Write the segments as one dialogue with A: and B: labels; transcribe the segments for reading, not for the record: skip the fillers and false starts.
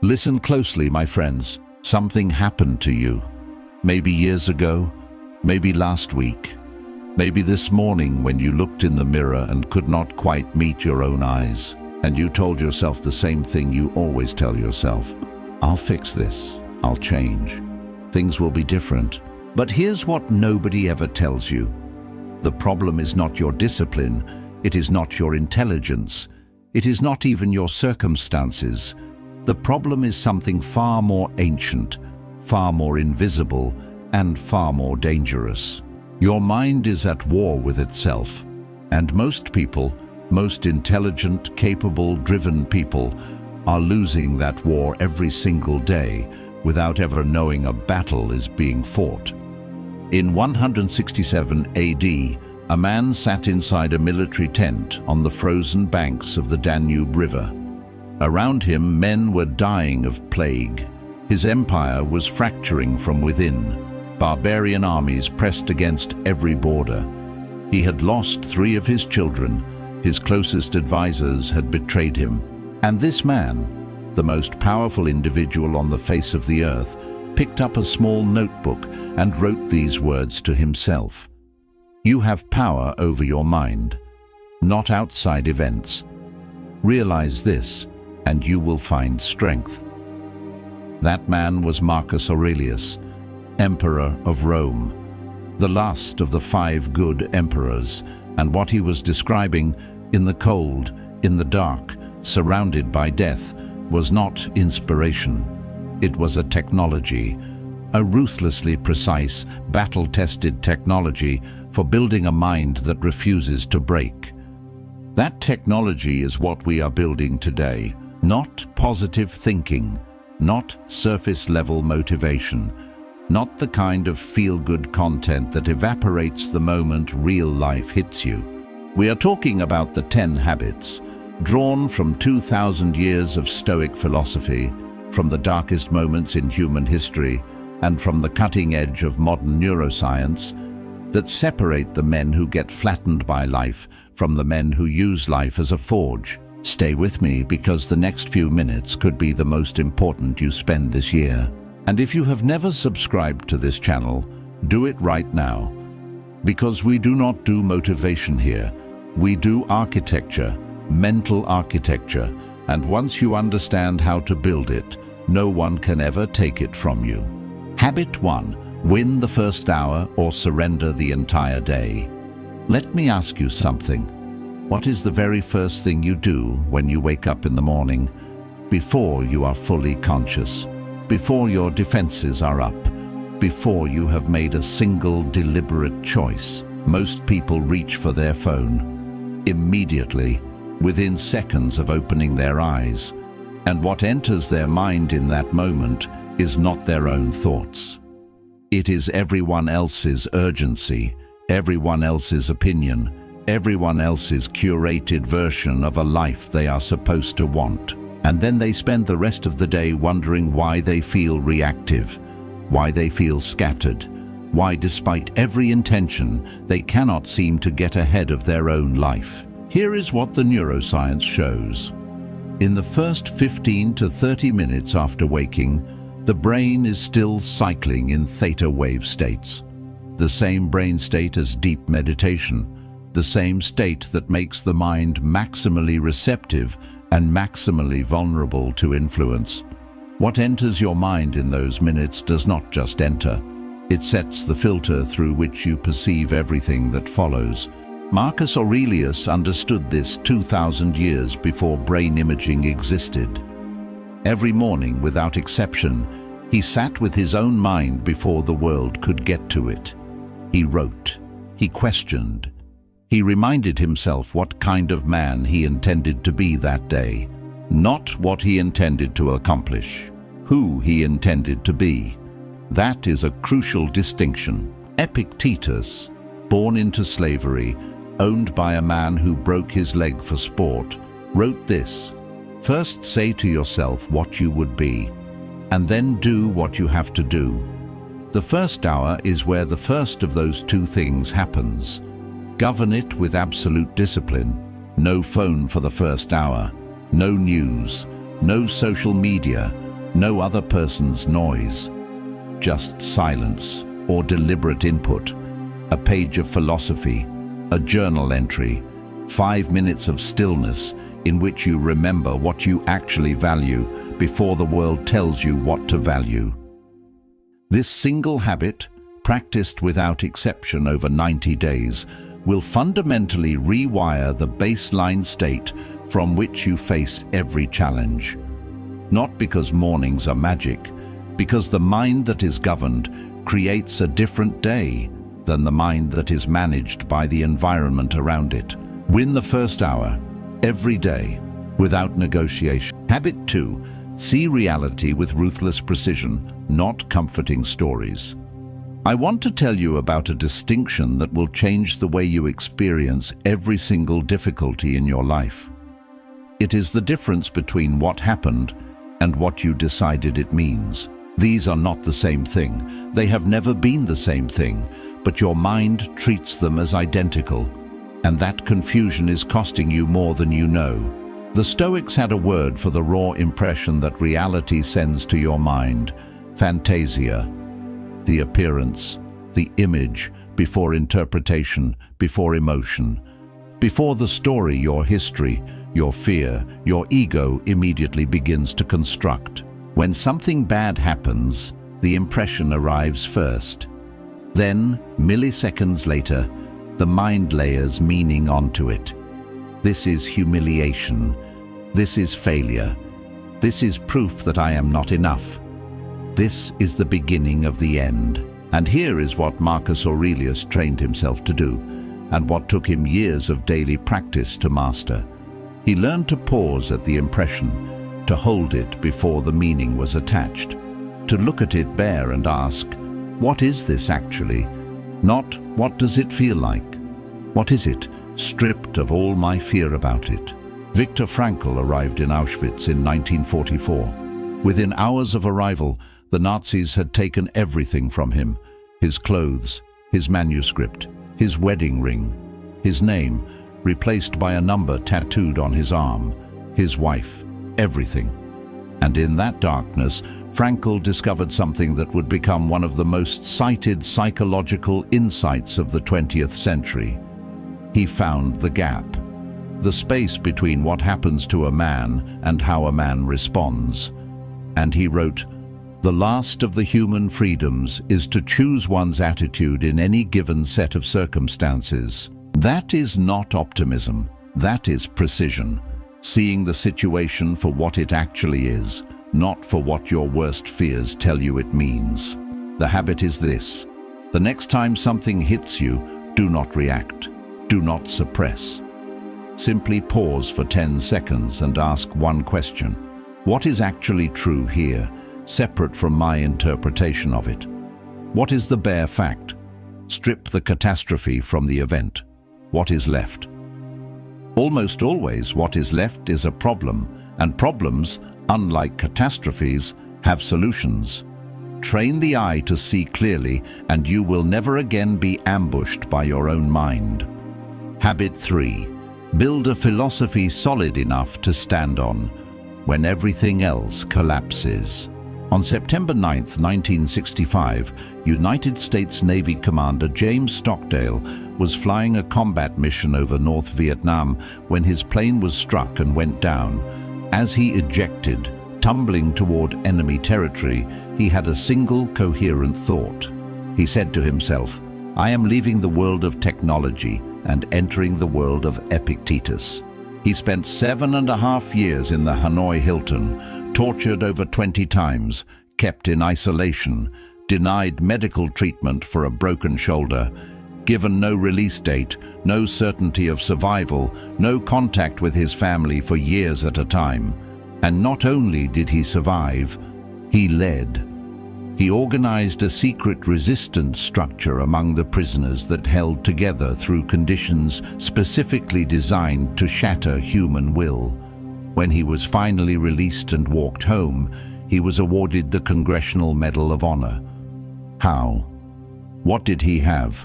A: Listen closely, my friends. Something happened to you. Maybe years ago, maybe last week, maybe this morning when you looked in the mirror and could not quite meet your own eyes, and you told yourself the same thing you always tell yourself. I'll fix this. I'll change. Things will be different. But here's what nobody ever tells you. The problem is not your discipline. It is not your intelligence. It is not even your circumstances. The problem is something far more ancient, far more invisible, and far more dangerous. Your mind is at war with itself, and most people, most intelligent, capable, driven people, are losing that war every single day without ever knowing a battle is being fought. In 167 AD, a man sat inside a military tent on the frozen banks of the Danube River. Around him, men were dying of plague. His empire was fracturing from within. Barbarian armies pressed against every border. He had lost 3 of his children. His closest advisors had betrayed him. And this man, the most powerful individual on the face of the earth, picked up a small notebook and wrote these words to himself. You have power over your mind, not outside events. Realize this, and you will find strength. That man was Marcus Aurelius, Emperor of Rome, the last of the 5 good emperors, and what he was describing in the cold, in the dark, surrounded by death, was not inspiration. It was a technology, a ruthlessly precise, battle-tested technology for building a mind that refuses to break. That technology is what we are building today, not positive thinking, not surface-level motivation, not the kind of feel-good content that evaporates the moment real life hits you. We are talking about the 10 habits, drawn from 2,000 years of Stoic philosophy, from the darkest moments in human history, and from the cutting edge of modern neuroscience, that separate the men who get flattened by life from the men who use life as a forge. Stay with me, because the next few minutes could be the most important you spend this year. And if you have never subscribed to this channel, do it right now. Because we do not do motivation here. We do architecture, mental architecture, and once you understand how to build it, no one can ever take it from you. Habit 1. Win the first hour or surrender the entire day. Let me ask you something. What is the very first thing you do when you wake up in the morning, before you are fully conscious, before your defenses are up, before you have made a single deliberate choice? Most people reach for their phone immediately, within seconds of opening their eyes, and what enters their mind in that moment is not their own thoughts. It is everyone else's urgency, everyone else's opinion, everyone else's curated version of a life they are supposed to want. And then they spend the rest of the day wondering why they feel reactive, why they feel scattered, why despite every intention they cannot seem to get ahead of their own life. Here is what the neuroscience shows. In the first 15 to 30 minutes after waking, the brain is still cycling in theta wave states, the same brain state as deep meditation, the same state that makes the mind maximally receptive and maximally vulnerable to influence. What enters your mind in those minutes does not just enter. It sets the filter through which you perceive everything that follows. Marcus Aurelius understood this 2,000 years before brain imaging existed. Every morning, without exception, he sat with his own mind before the world could get to it. He wrote, he questioned, he reminded himself what kind of man he intended to be that day, not what he intended to accomplish, who he intended to be. That is a crucial distinction. Epictetus, born into slavery, owned by a man who broke his leg for sport, wrote this: first say to yourself what you would be, and then do what you have to do. The first hour is where the first of those two things happens. Govern it with absolute discipline. No phone for the first hour, no news, no social media, no other person's noise, just silence or deliberate input, a page of philosophy, a journal entry, 5 minutes of stillness in which you remember what you actually value before the world tells you what to value. This single habit, practiced without exception over 90 days, will fundamentally rewire the baseline state from which you face every challenge. Not because mornings are magic, because the mind that is governed creates a different day than the mind that is managed by the environment around it. Win the first hour, every day, without negotiation. Habit 2. See reality with ruthless precision, not comforting stories. I want to tell you about a distinction that will change the way you experience every single difficulty in your life. It is the difference between what happened and what you decided it means. These are not the same thing. They have never been the same thing, but your mind treats them as identical, and that confusion is costing you more than you know. The Stoics had a word for the raw impression that reality sends to your mind: fantasia. The appearance, the image, before interpretation, before emotion. Before the story, your history, your fear, your ego immediately begins to construct. When something bad happens, the impression arrives first. Then, milliseconds later, the mind layers meaning onto it. This is humiliation. This is failure. This is proof that I am not enough. This is the beginning of the end. And here is what Marcus Aurelius trained himself to do, and what took him years of daily practice to master. He learned to pause at the impression, to hold it before the meaning was attached, to look at it bare and ask, what is this actually? Not, what does it feel like? What is it, stripped of all my fear about it? Viktor Frankl arrived in Auschwitz in 1944. Within hours of arrival, the Nazis had taken everything from him: his clothes, his manuscript, his wedding ring, his name, replaced by a number tattooed on his arm, his wife, everything. And in that darkness, Frankl discovered something that would become one of the most cited psychological insights of the 20th century. He found the gap, the space between what happens to a man and how a man responds. And he wrote, "The last of the human freedoms is to choose one's attitude in any given set of circumstances." That is not optimism, that is precision, seeing the situation for what it actually is, not for what your worst fears tell you it means. The habit is this: the next time something hits you, do not react, do not suppress. Simply pause for 10 seconds and ask one question: what is actually true here, separate from my interpretation of it? What is the bare fact? Strip the catastrophe from the event. What is left? Almost always what is left is a problem, and problems, unlike catastrophes, have solutions. Train the eye to see clearly, and you will never again be ambushed by your own mind. Habit 3. Build a philosophy solid enough to stand on when everything else collapses. On September 9, 1965, United States Navy Commander James Stockdale was flying a combat mission over North Vietnam when his plane was struck and went down. As he ejected, tumbling toward enemy territory, he had a single coherent thought. He said to himself, "I am leaving the world of technology and entering the world of Epictetus." He spent 7.5 years in the Hanoi Hilton, tortured over 20 times, kept in isolation, denied medical treatment for a broken shoulder, given no release date, no certainty of survival, no contact with his family for years at a time. And not only did he survive, he led. He organized a secret resistance structure among the prisoners that held together through conditions specifically designed to shatter human will. When he was finally released and walked home, he was awarded the Congressional Medal of Honor. How? What did he have?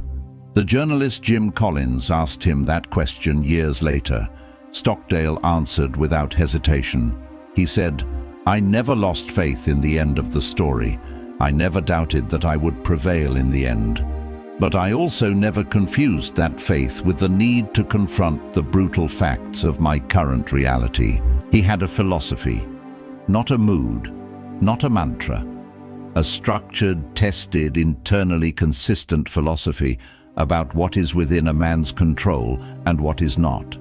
A: The journalist Jim Collins asked him that question years later. Stockdale answered without hesitation. He said, I never lost faith in the end of the story. I never doubted that I would prevail in the end. But I also never confused that faith with the need to confront the brutal facts of my current reality. He had a philosophy, not a mood, not a mantra. A structured, tested, internally consistent philosophy about what is within a man's control and what is not.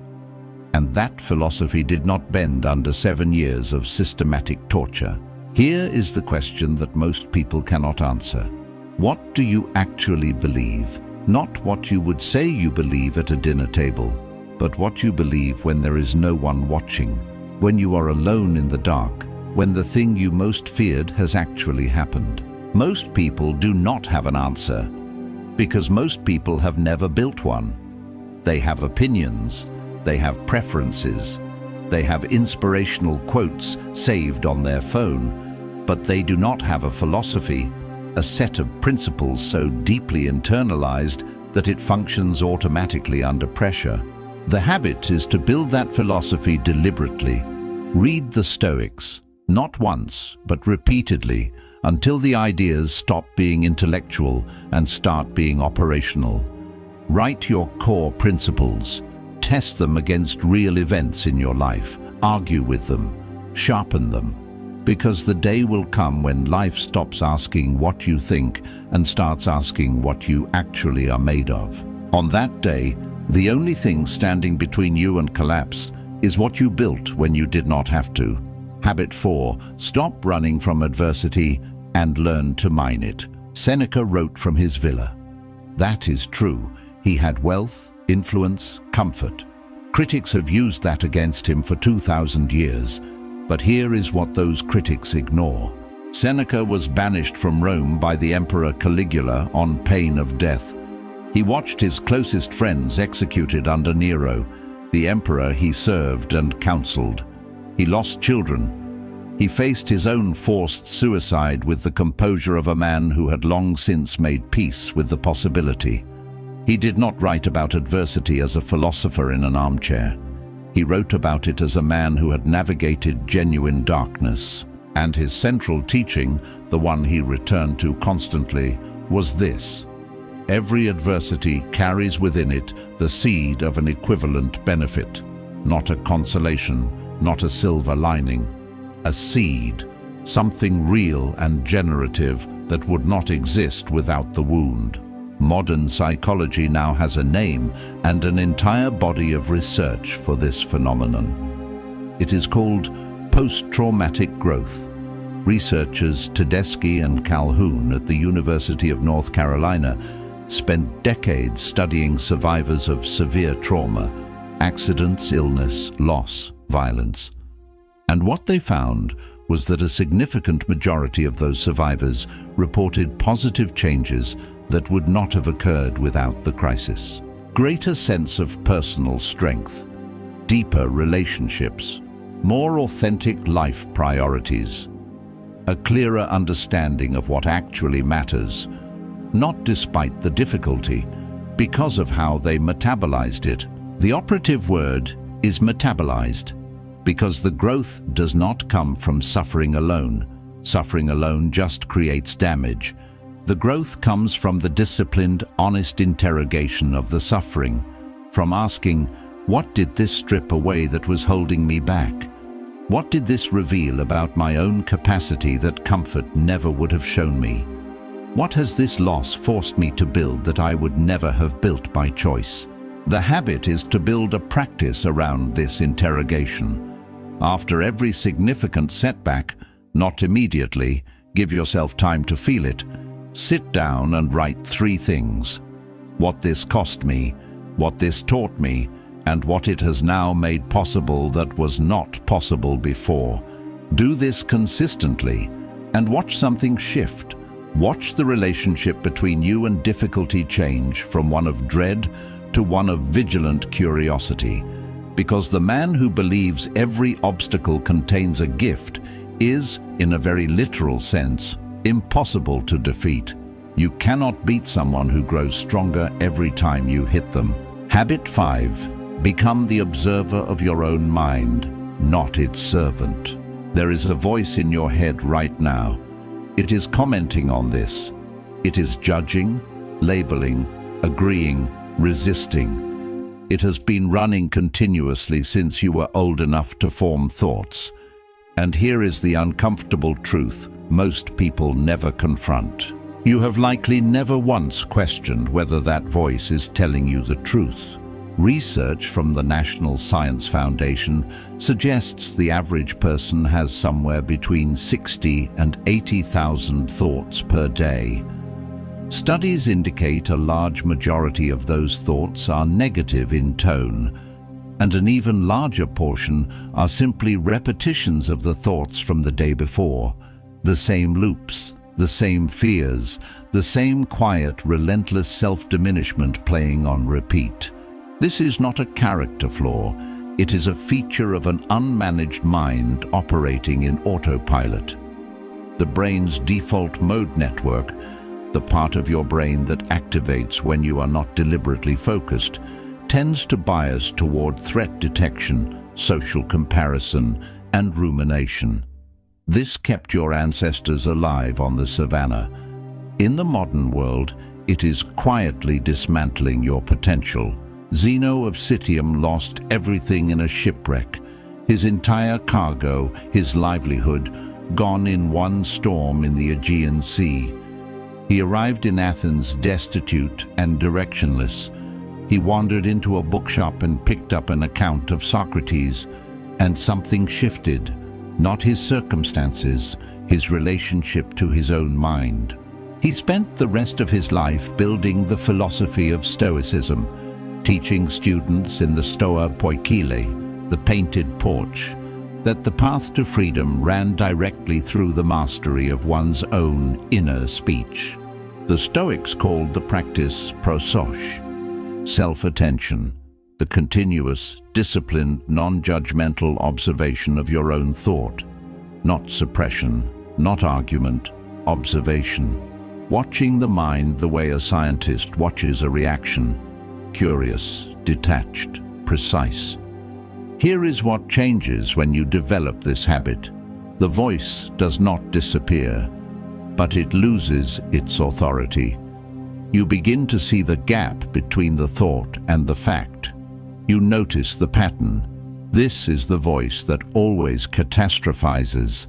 A: And that philosophy did not bend under 7 years of systematic torture. Here is the question that most people cannot answer. What do you actually believe? Not what you would say you believe at a dinner table, but what you believe when there is no one watching, when you are alone in the dark, when the thing you most feared has actually happened. Most people do not have an answer, because most people have never built one. They have opinions, they have preferences, they have inspirational quotes saved on their phone, but they do not have a philosophy, a set of principles so deeply internalized that it functions automatically under pressure. The habit is to build that philosophy deliberately. Read the Stoics, not once, but repeatedly, until the ideas stop being intellectual and start being operational. Write your core principles. Test them against real events in your life. Argue with them. Sharpen them. Because the day will come when life stops asking what you think and starts asking what you actually are made of. On that day, the only thing standing between you and collapse is what you built when you did not have to. Habit 4. Stop running from adversity and learn to mine it. Seneca wrote from his villa. That is true. He had wealth, influence, comfort. Critics have used that against him for 2,000 years. But here is what those critics ignore. Seneca was banished from Rome by the Emperor Caligula on pain of death. He watched his closest friends executed under Nero, the emperor he served and counseled. He lost children. He faced his own forced suicide with the composure of a man who had long since made peace with the possibility. He did not write about adversity as a philosopher in an armchair. He wrote about it as a man who had navigated genuine darkness. And his central teaching, the one he returned to constantly, was this: every adversity carries within it the seed of an equivalent benefit, not a consolation, not a silver lining. A seed, something real and generative that would not exist without the wound. Modern psychology now has a name and an entire body of research for this phenomenon. It is called post-traumatic growth. Researchers Tedeschi and Calhoun at the University of North Carolina spent decades studying survivors of severe trauma, accidents, illness, loss, violence. And what they found was that a significant majority of those survivors reported positive changes that would not have occurred without the crisis. Greater sense of personal strength, deeper relationships, more authentic life priorities, a clearer understanding of what actually matters, not despite the difficulty, because of how they metabolized it. The operative word is metabolized, because the growth does not come from suffering alone. Suffering alone just creates damage. The growth comes from the disciplined, honest interrogation of the suffering, from asking, what did this strip away that was holding me back? What did this reveal about my own capacity that comfort never would have shown me? What has this loss forced me to build that I would never have built by choice? The habit is to build a practice around this interrogation. After every significant setback, not immediately, give yourself time to feel it. Sit down and write 3 things: what this cost me, what this taught me, and what it has now made possible that was not possible before. Do this consistently and watch something shift. Watch the relationship between you and difficulty change from one of dread to one of vigilant curiosity. Because the man who believes every obstacle contains a gift is, in a very literal sense, impossible to defeat. You cannot beat someone who grows stronger every time you hit them. Habit 5. Become the observer of your own mind, not its servant. There is a voice in your head right now. It is commenting on this. It is judging, labeling, agreeing, resisting. It has been running continuously since you were old enough to form thoughts. And here is the uncomfortable truth most people never confront. You have likely never once questioned whether that voice is telling you the truth. Research from the National Science Foundation suggests the average person has somewhere between 60 and 80,000 thoughts per day. Studies indicate a large majority of those thoughts are negative in tone, and an even larger portion are simply repetitions of the thoughts from the day before, the same loops, the same fears, the same quiet, relentless self-diminishment playing on repeat. This is not a character flaw, it is a feature of an unmanaged mind operating in autopilot. The brain's default mode network, the part of your brain that activates when you are not deliberately focused, tends to bias toward threat detection, social comparison, and rumination. This kept your ancestors alive on the savannah. In the modern world, it is quietly dismantling your potential. Zeno of Citium lost everything in a shipwreck, his entire cargo, his livelihood, gone in one storm in the Aegean Sea. He arrived in Athens destitute and directionless. He wandered into a bookshop and picked up an account of Socrates, and something shifted, not his circumstances, his relationship to his own mind. He spent the rest of his life building the philosophy of Stoicism, teaching students in the Stoa Poikile, the painted porch, that the path to freedom ran directly through the mastery of one's own inner speech. The Stoics called the practice prosos, self-attention, the continuous, disciplined, non-judgmental observation of your own thought. Not suppression, not argument, observation. Watching the mind the way a scientist watches a reaction. Curious, detached, precise. Here is what changes when you develop this habit. The voice does not disappear, but it loses its authority. You begin to see the gap between the thought and the fact. You notice the pattern. This is the voice that always catastrophizes.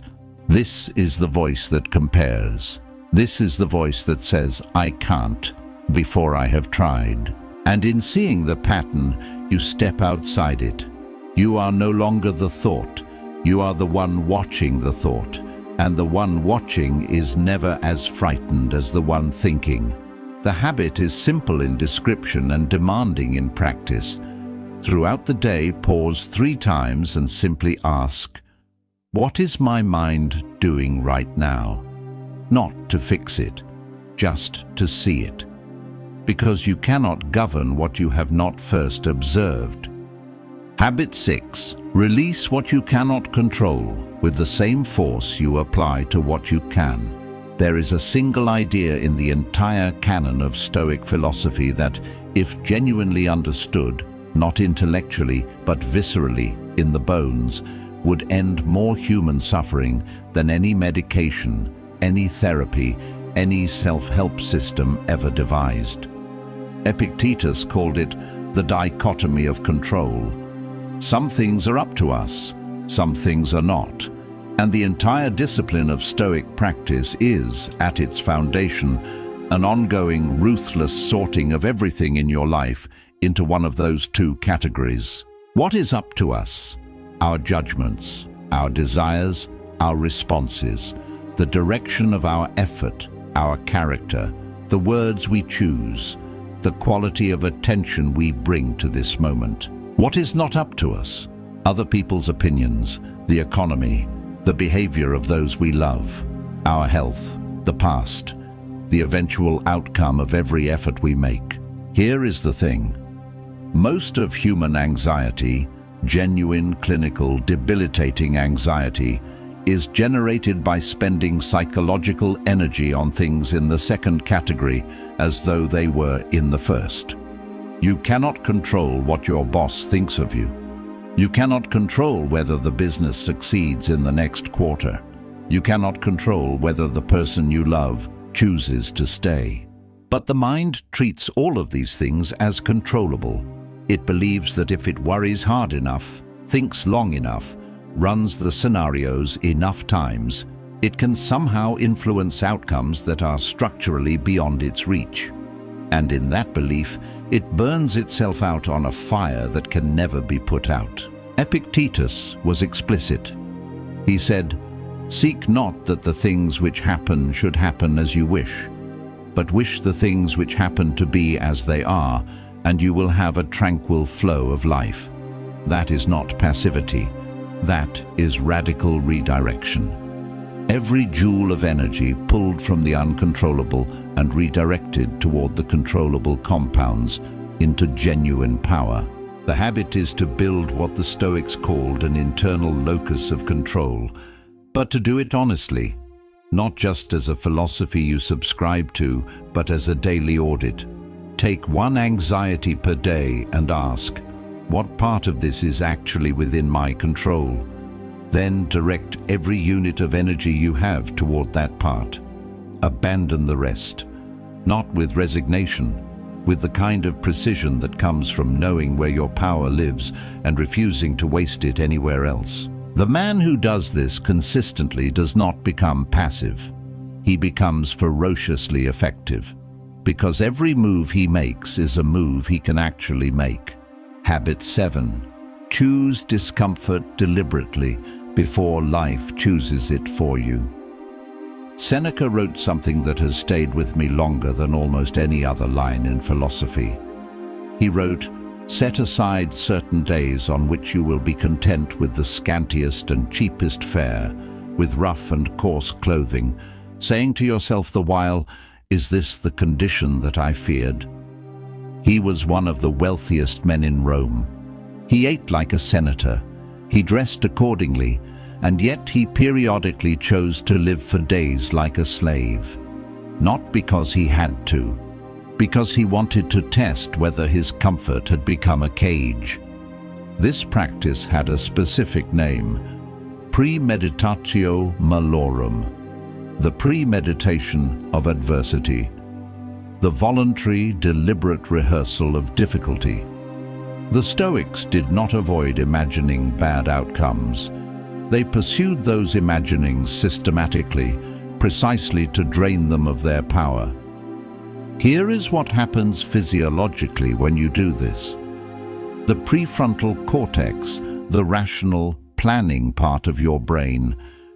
A: This is the voice that compares. This is the voice that says, "I can't," before I have tried. And in seeing the pattern, you step outside it. You are no longer the thought. You are the one watching the thought. And the one watching is never as frightened as the one thinking. The habit is simple in description and demanding in practice. Throughout the day, pause 3 times and simply ask, what is my mind doing right now? Not to fix it, just to see it. Because you cannot govern what you have not first observed. Habit 6. Release what you cannot control with the same force you apply to what you can. There is a single idea in the entire canon of Stoic philosophy that, if genuinely understood, not intellectually but viscerally, in the bones, would end more human suffering than any medication, any therapy, any self-help system ever devised. Epictetus called it the dichotomy of control. Some things are up to us, some things are not. And the entire discipline of Stoic practice is, at its foundation, an ongoing, ruthless sorting of everything in your life into one of those 2 categories. What is up to us? Our judgments, our desires, our responses, the direction of our effort, our character, the words we choose, the quality of attention we bring to this moment. What is not up to us? Other people's opinions, the economy, the behavior of those we love, our health, the past, the eventual outcome of every effort we make. Here is the thing. Most of human anxiety, genuine, clinical, debilitating anxiety, is generated by spending psychological energy on things in the second category as though they were in the first. You cannot control what your boss thinks of you. You cannot control whether the business succeeds in the next quarter. You cannot control whether the person you love chooses to stay. But the mind treats all of these things as controllable. It believes that if it worries hard enough, thinks long enough, runs the scenarios enough times, it can somehow influence outcomes that are structurally beyond its reach. And in that belief, it burns itself out on a fire that can never be put out. Epictetus was explicit. He said, "Seek not that the things which happen should happen as you wish, but wish the things which happen to be as they are, and you will have a tranquil flow of life." That is not passivity. That is radical redirection. Every joule of energy pulled from the uncontrollable and redirected toward the controllable compounds into genuine power. The habit is to build what the Stoics called an internal locus of control, but to do it honestly, not just as a philosophy you subscribe to, but as a daily audit. Take one anxiety per day and ask, what part of this is actually within my control? Then direct every unit of energy you have toward that part. Abandon the rest, not with resignation, with the kind of precision that comes from knowing where your power lives and refusing to waste it anywhere else. The man who does this consistently does not become passive. He becomes ferociously effective, because every move he makes is a move he can actually make. Habit 7. Choose discomfort deliberately before life chooses it for you. Seneca wrote something that has stayed with me longer than almost any other line in philosophy. He wrote, "Set aside certain days on which you will be content with the scantiest and cheapest fare, with rough and coarse clothing, saying to yourself the while, 'Is this the condition that I feared?'" He was one of the wealthiest men in Rome. He ate like a senator. He dressed accordingly, and yet he periodically chose to live for days like a slave. Not because he had to, because he wanted to test whether his comfort had become a cage. This practice had a specific name, premeditatio malorum, the premeditation of adversity, the voluntary, deliberate rehearsal of difficulty. The Stoics did not avoid imagining bad outcomes. They pursued those imaginings systematically, precisely to drain them of their power. Here is what happens physiologically when you do this. The prefrontal cortex, the rational, planning part of your brain,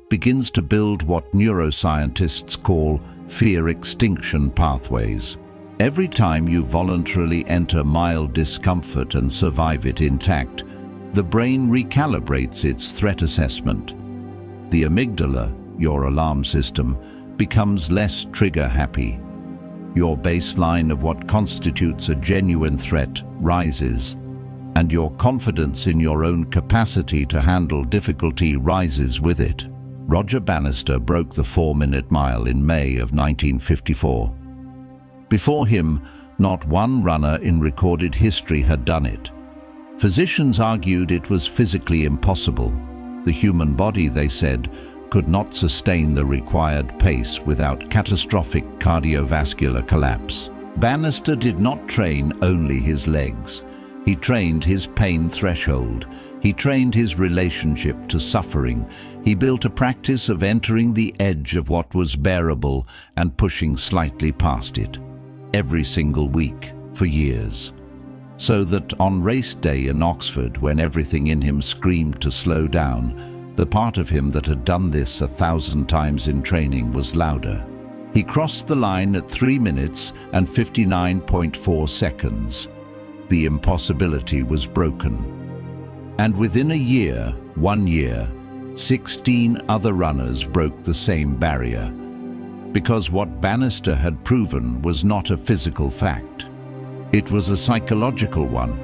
A: begins to build what neuroscientists call fear extinction pathways. Every time you voluntarily enter mild discomfort and survive it intact, the brain recalibrates its threat assessment. The amygdala, your alarm system, becomes less trigger-happy. Your baseline of what constitutes a genuine threat rises, and your confidence in your own capacity to handle difficulty rises with it. Roger Bannister broke the 4-minute mile in May of 1954. Before him, not one runner in recorded history had done it. Physicians argued it was physically impossible. The human body, they said, could not sustain the required pace without catastrophic cardiovascular collapse. Bannister did not train only his legs. He trained his pain threshold. He trained his relationship to suffering. He built a practice of entering the edge of what was bearable and pushing slightly past it, every single week for years. So that on race day in Oxford, when everything in him screamed to slow down, the part of him that had done this 1,000 times in training was louder. He crossed the line at 3 minutes and 59.4 seconds. The impossibility was broken. And within a year, 1 year, 16 other runners broke the same barrier. Because what Bannister had proven was not a physical fact. It was a psychological one.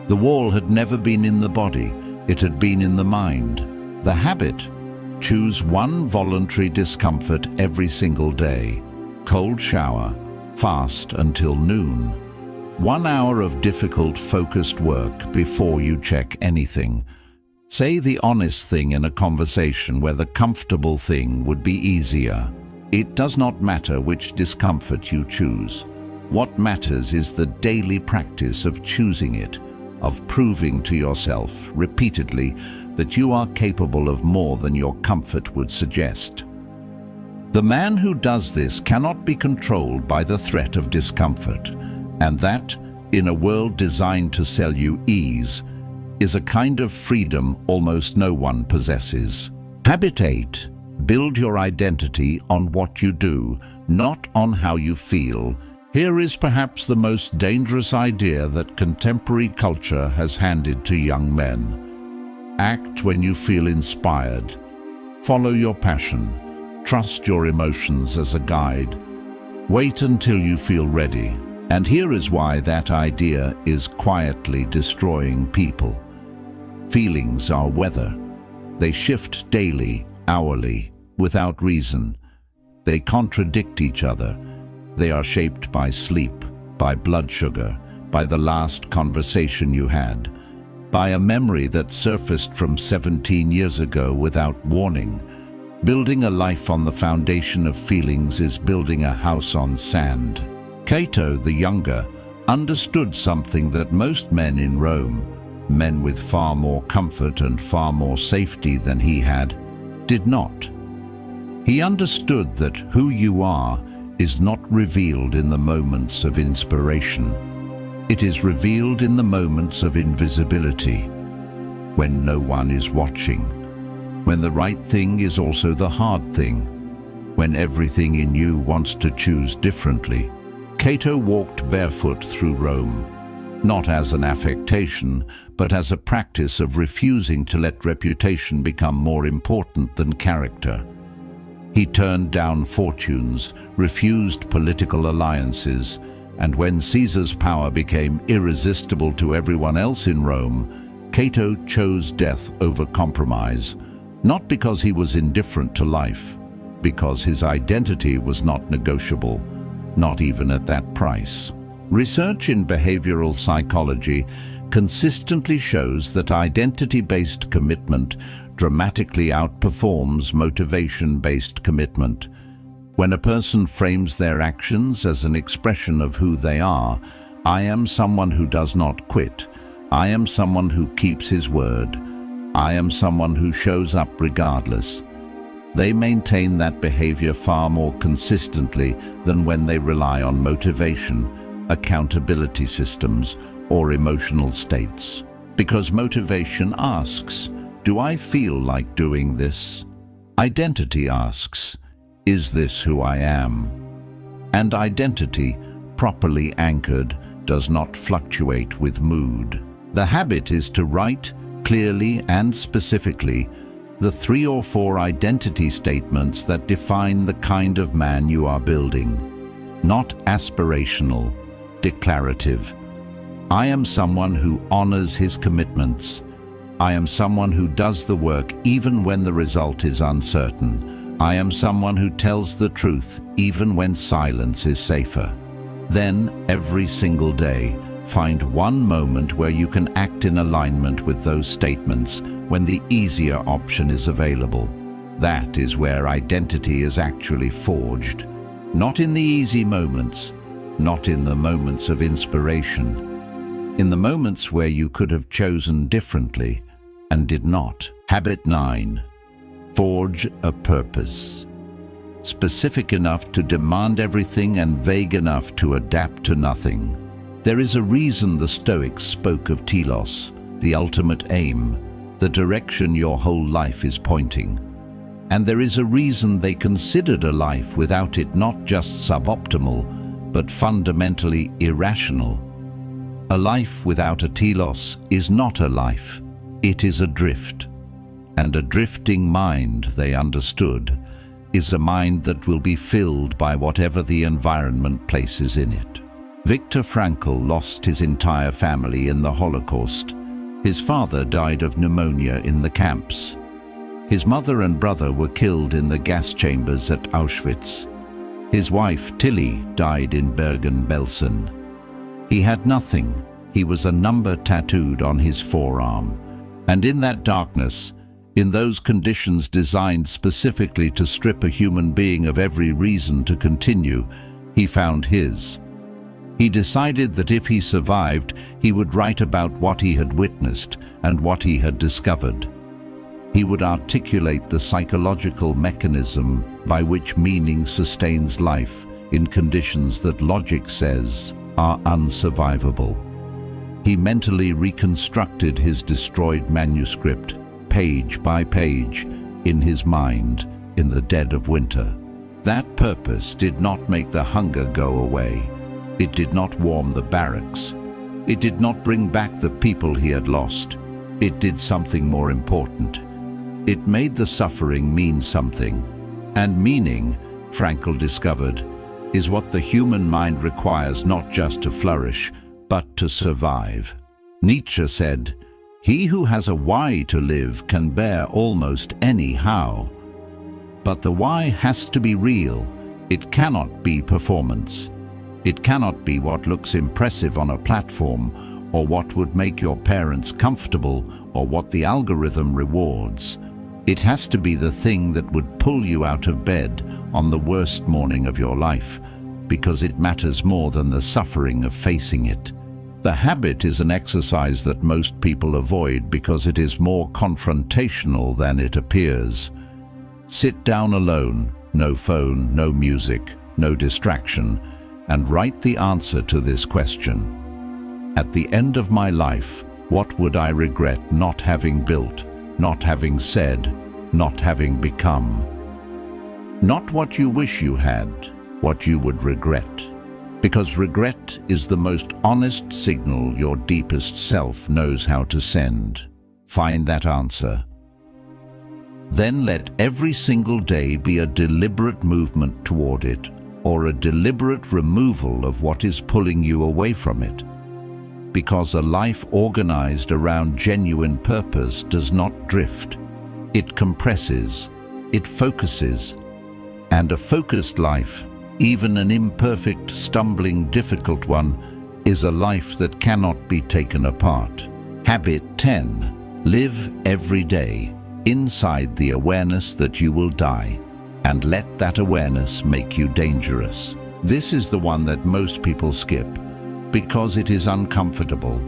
A: The wall had never been in the body, it had been in the mind. The habit: choose one voluntary discomfort every single day. Cold shower, fast until noon. 1 hour of difficult, focused work before you check anything. Say the honest thing in a conversation where the comfortable thing would be easier. It does not matter which discomfort you choose. What matters is the daily practice of choosing it, of proving to yourself repeatedly that you are capable of more than your comfort would suggest. The man who does this cannot be controlled by the threat of discomfort, and that, in a world designed to sell you ease, is a kind of freedom almost no one possesses. Habit 8. Build your identity on what you do, not on how you feel. Here is perhaps the most dangerous idea that contemporary culture has handed to young men. Act when you feel inspired. Follow your passion. Trust your emotions as a guide. Wait until you feel ready. And here is why that idea is quietly destroying people. Feelings are weather. They shift daily, hourly, without reason. They contradict each other. They are shaped by sleep, by blood sugar, by the last conversation you had, by a memory that surfaced from 17 years ago without warning. Building a life on the foundation of feelings is building a house on sand. Cato the Younger understood something that most men in Rome, men with far more comfort and far more safety than he had, did not. He understood that who you are is not revealed in the moments of inspiration. It is revealed in the moments of invisibility, when no one is watching, when the right thing is also the hard thing, when everything in you wants to choose differently. Cato walked barefoot through Rome, not as an affectation, but as a practice of refusing to let reputation become more important than character. He turned down fortunes, refused political alliances, and when Caesar's power became irresistible to everyone else in Rome, Cato chose death over compromise, not because he was indifferent to life, because his identity was not negotiable, not even at that price. Research in behavioral psychology consistently shows that identity-based commitment dramatically outperforms motivation-based commitment. When a person frames their actions as an expression of who they are, I am someone who does not quit, I am someone who keeps his word, I am someone who shows up regardless, they maintain that behavior far more consistently than when they rely on motivation, accountability systems, or emotional states. Because motivation asks, do I feel like doing this? Identity asks, is this who I am? And identity, properly anchored, does not fluctuate with mood. The habit is to write, clearly and specifically, the 3 or 4 identity statements that define the kind of man you are building. Not aspirational, declarative. I am someone who honors his commitments. I am someone who does the work even when the result is uncertain. I am someone who tells the truth even when silence is safer. Then, every single day, find one moment where you can act in alignment with those statements when the easier option is available. That is where identity is actually forged. Not in the easy moments, not in the moments of inspiration. In the moments where you could have chosen differently and did not. Habit 9. Forge a purpose. Specific enough to demand everything and vague enough to adapt to nothing. There is a reason the Stoics spoke of telos, the ultimate aim, the direction your whole life is pointing. And there is a reason they considered a life without it not just suboptimal, but fundamentally irrational. A life without a telos is not a life, it is a drift. And a drifting mind, they understood, is a mind that will be filled by whatever the environment places in it. Viktor Frankl lost his entire family in the Holocaust. His father died of pneumonia in the camps. His mother and brother were killed in the gas chambers at Auschwitz. His wife, Tilly, died in Bergen-Belsen. He had nothing. He was a number tattooed on his forearm. And in that darkness, in those conditions designed specifically to strip a human being of every reason to continue, he found his. He decided that if he survived, he would write about what he had witnessed and what he had discovered. He would articulate the psychological mechanism by which meaning sustains life in conditions that logic says are unsurvivable. He mentally reconstructed his destroyed manuscript, page by page, in his mind in the dead of winter. That purpose did not make the hunger go away. It did not warm the barracks. It did not bring back the people he had lost. It did something more important. It made the suffering mean something. And meaning, Frankl discovered, is what the human mind requires not just to flourish, but to survive. Nietzsche said, "He who has a why to live can bear almost any how." But the why has to be real. It cannot be performance. It cannot be what looks impressive on a platform, or what would make your parents comfortable, or what the algorithm rewards. It has to be the thing that would pull you out of bed on the worst morning of your life, because it matters more than the suffering of facing it. The habit is an exercise that most people avoid because it is more confrontational than it appears. Sit down alone, no phone, no music, no distraction, and write the answer to this question. At the end of my life, what would I regret not having built, not having said, not having become? Not what you wish you had, what you would regret. Because regret is the most honest signal your deepest self knows how to send. Find that answer. Then let every single day be a deliberate movement toward it, or a deliberate removal of what is pulling you away from it. Because a life organized around genuine purpose does not drift. It compresses, it focuses, and a focused life, even an imperfect, stumbling, difficult one, is a life that cannot be taken apart. Habit 10. Live every day inside the awareness that you will die, and let that awareness make you dangerous. This is the one that most people skip, because it is uncomfortable,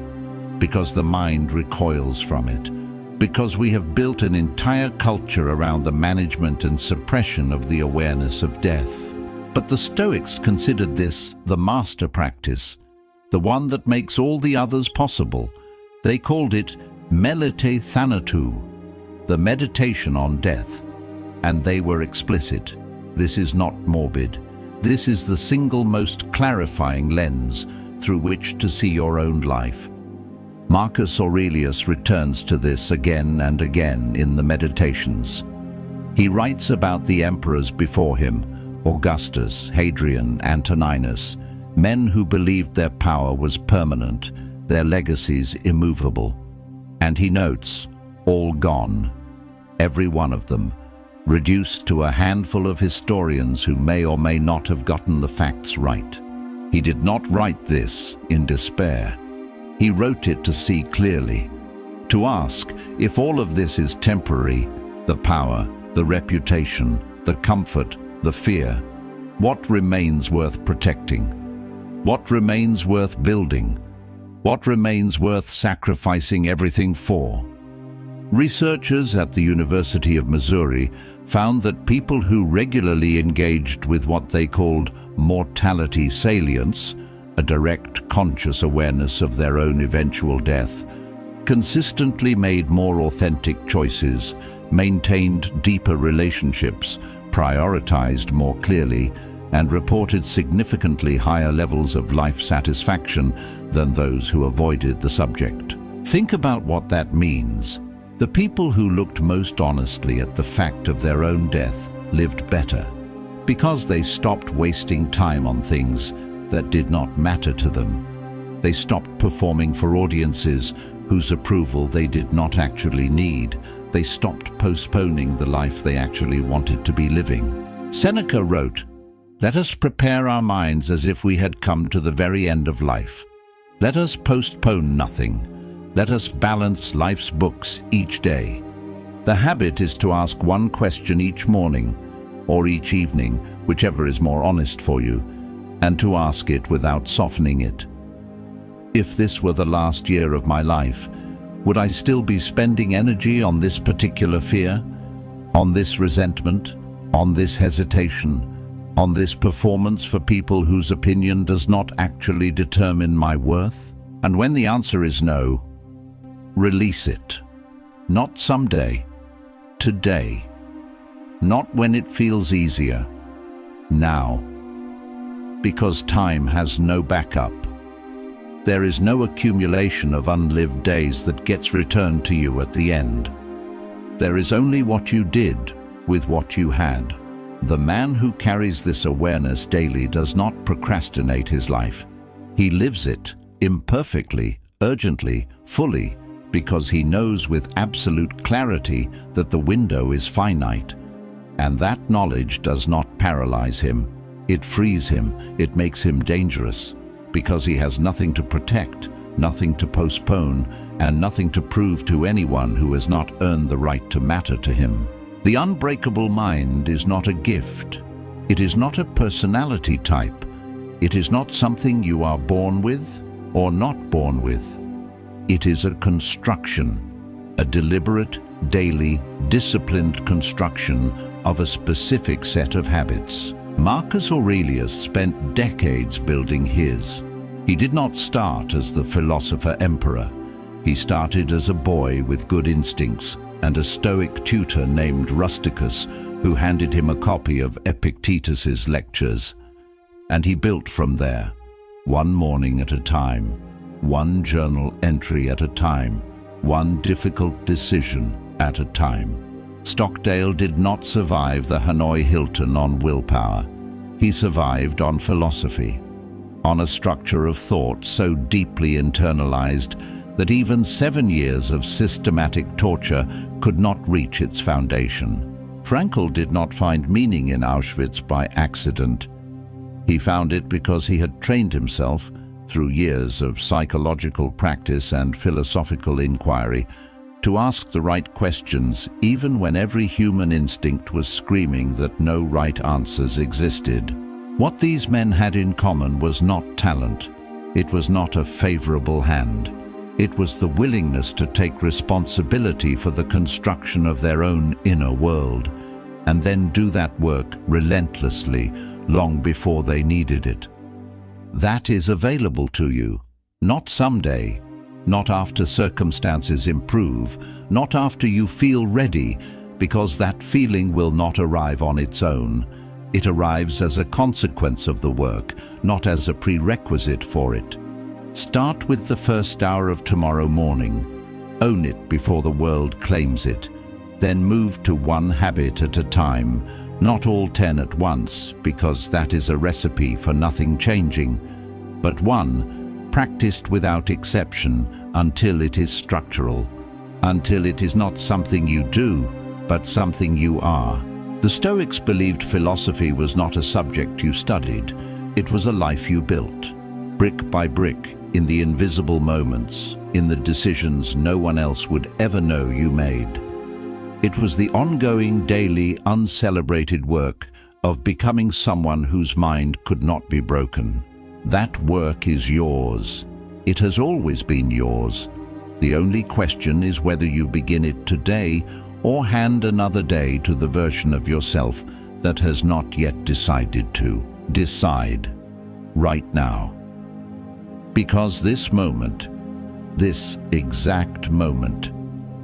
A: because the mind recoils from it, because we have built an entire culture around the management and suppression of the awareness of death. But the Stoics considered this the master practice, the one that makes all the others possible. They called it melite thanatou, the meditation on death. And they were explicit. This is not morbid. This is the single most clarifying lens through which to see your own life. Marcus Aurelius returns to this again and again in the Meditations. He writes about the emperors before him, Augustus, Hadrian, Antoninus, men who believed their power was permanent, their legacies immovable. And he notes, all gone, every one of them, reduced to a handful of historians who may or may not have gotten the facts right. He did not write this in despair. He wrote it to see clearly, to ask if all of this is temporary, the power, the reputation, the comfort, the fear, what remains worth protecting? What remains worth building? What remains worth sacrificing everything for? Researchers at the University of Missouri found that people who regularly engaged with what they called mortality salience, a direct conscious awareness of their own eventual death, consistently made more authentic choices, maintained deeper relationships, prioritized more clearly, and reported significantly higher levels of life satisfaction than those who avoided the subject. Think about what that means. The people who looked most honestly at the fact of their own death lived better, because they stopped wasting time on things that did not matter to them. They stopped performing for audiences whose approval they did not actually need. They stopped postponing the life they actually wanted to be living. Seneca wrote, "Let us prepare our minds as if we had come to the very end of life. Let us postpone nothing. Let us balance life's books each day. The habit is to ask one question each morning or each evening, whichever is more honest for you, and to ask it without softening it. If this were the last year of my life, would I still be spending energy on this particular fear, on this resentment, on this hesitation, on this performance for people whose opinion does not actually determine my worth? And when the answer is no, release it. Not someday, today. Not when it feels easier, now. Because time has no backup. There is no accumulation of unlived days that gets returned to you at the end. There is only what you did with what you had. The man who carries this awareness daily does not procrastinate his life. He lives it, imperfectly, urgently, fully, because he knows with absolute clarity that the window is finite. And that knowledge does not paralyze him. It frees him, it makes him dangerous, because he has nothing to protect, nothing to postpone, and nothing to prove to anyone who has not earned the right to matter to him. The unbreakable mind is not a gift. It is not a personality type. It is not something you are born with or not born with. It is a construction, a deliberate, daily, disciplined construction of a specific set of habits. Marcus Aurelius spent decades building his. He did not start as the philosopher emperor. He started as a boy with good instincts and a Stoic tutor named Rusticus who handed him a copy of Epictetus's lectures. And he built from there, one morning at a time, one journal entry at a time, one difficult decision at a time. Stockdale did not survive the Hanoi Hilton on willpower. He survived on philosophy, on a structure of thought so deeply internalized that even 7 years of systematic torture could not reach its foundation. Frankl did not find meaning in Auschwitz by accident. He found it because he had trained himself, through years of psychological practice and philosophical inquiry, to ask the right questions even when every human instinct was screaming that no right answers existed. What these men had in common was not talent. It was not a favorable hand. It was the willingness to take responsibility for the construction of their own inner world, and then do that work relentlessly long before they needed it. That is available to you, not someday, not after circumstances improve, not after you feel ready, because that feeling will not arrive on its own. It arrives as a consequence of the work, not as a prerequisite for it. Start with the first hour of tomorrow morning. Own it before the world claims it. Then move to one habit at a time, not all 10 at once, because that is a recipe for nothing changing, but one practiced without exception until it is structural, until it is not something you do, but something you are. The Stoics believed philosophy was not a subject you studied, it was a life you built, brick by brick, in the invisible moments, in the decisions no one else would ever know you made. It was the ongoing, daily, uncelebrated work of becoming someone whose mind could not be broken. That work is yours. It has always been yours. The only question is whether you begin it today or hand another day to the version of yourself that has not yet decided to. Decide right now. Because this moment, this exact moment,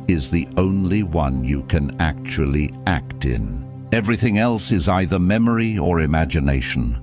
A: is the only one you can actually act in. Everything else is either memory or imagination.